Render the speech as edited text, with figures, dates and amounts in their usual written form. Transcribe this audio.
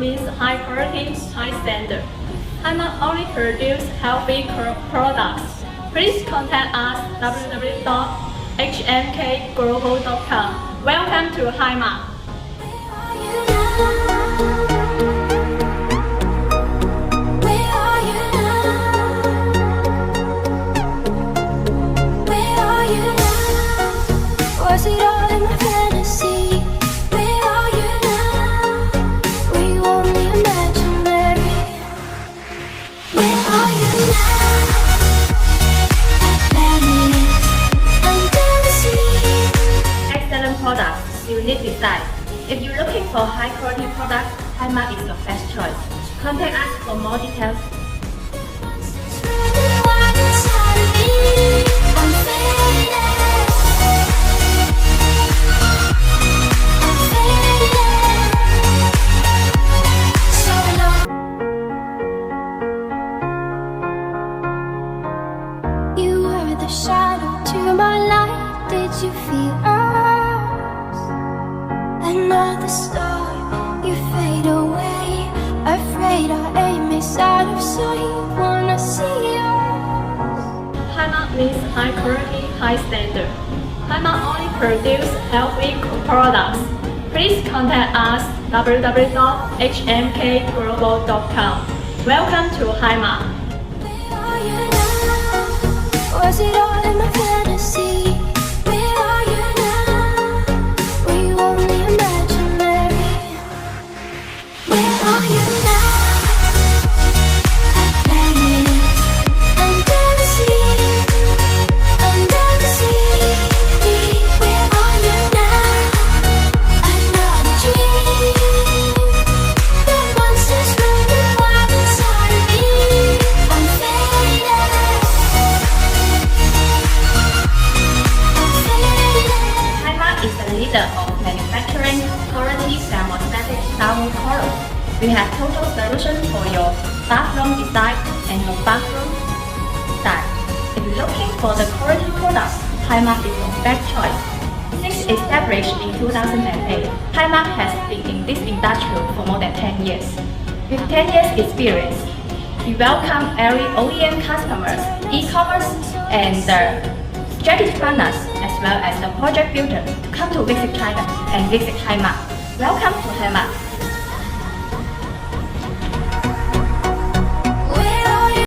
means high quality, high standard. Highmark only produce healthy products. Please contact us www.hmkglobal.com. Welcome to Highmark. Was it all in my fantasy? Where are you now? Were you only imaginary? Where are you now? Atlantis, under the sea. Excellent products, unique design. If you're looking for high quality products, Highmark is your best choice. Contact us for more details. It's running wild inside of me. I'm faded. I'm faded. So long. You were the shadow to my light. Did you feel us? Another star, you fade away. Afraid our aim is out of sight. Wanna see you. Highmark means high quality, high standard. Highmark only produce healthy products. Please contact us www.hmkglobal.com. Welcome to Highmark. Where are you now? Was it all in my fantasy? Where are you now? Were you only imaginary? Where are you now? Atlantis, under the sea, under the sea. Where are you now? Another dream. The monsters running wild inside of me. I'm faded. I'm faded. Highmark is the leader of manufacturing quality thermostatic shower color. We have total solution for your bathroom design and your bathroom style. If you're looking for the quality products, Highmark is your best choice. Since established in 2008, Highmark has been in this industry for more than 10 years. With 10 years experience, we welcome every OEM customers, e-commerce, and the strategic partners, as well as the project builder to come to visit China and visit Highmark. Welcome to Highmark.